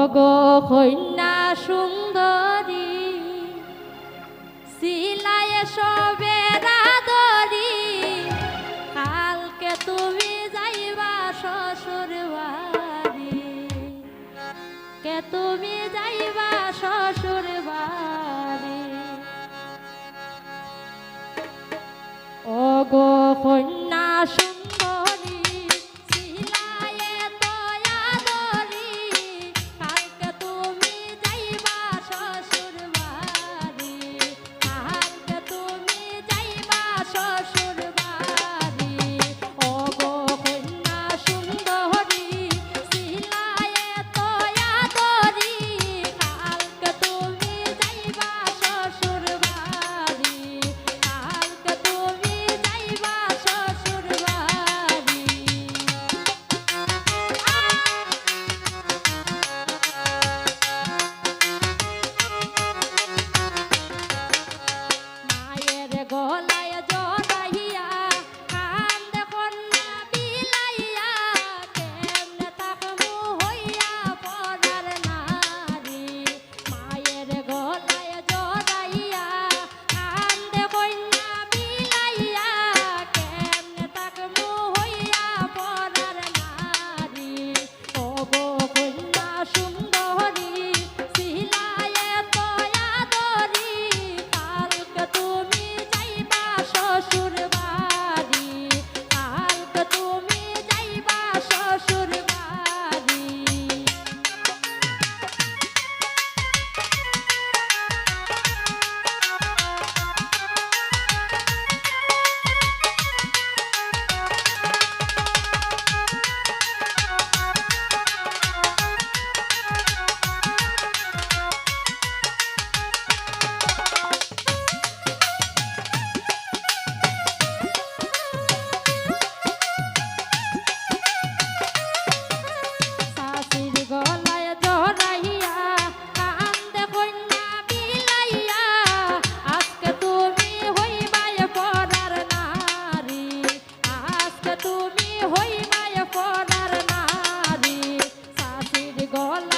ওগো কন্যা সুন্দরী সিলায় সবের আদরি কালকে তুমি যাইবা শ্বশুর বাড়ি কে তুমি যাইবা শ্বশুর বাড়ি ওগো কন্যা সুন্দরী সিলায়ে দয়া দরি কালকে তুমি যাইবা শ্বশুর বাড়ি কালকে তুমি যাইবা শ্বশুর বাড়ি ওগো কন্যা সুন্দরী সিলায়ে দয়া দরি কালকে তুমি যাইবা শ্বশুর বাড়ি কালকে তুমি যাইবা শ্বশুর বাড়ি মায়ের গলায় জড়াইয়া কান্দে কন্যা বিলাইয়া কেমনে তাকমু হইয়া পরার নারী মায়ের গলায় জড়াইয়া কান্দে কন্যা বিলাইয়া কেমনে তাকমু হইয়া পরার নারী ওগো কন্যা সুন্দরী সিলায়ে দয়া দরি কালকে তুমি যাইবা শ্বশুর বাড়ি কালকে তুমি যাইবা শ্বশুর বাড়ি শাশির গলায় জড়াইয়া কান্দে কন্যা বিলাইয়া আজকে তুমি হইবায় পরার নারী আজকে তুমি হইবায় পরার নারী শাশির গলায়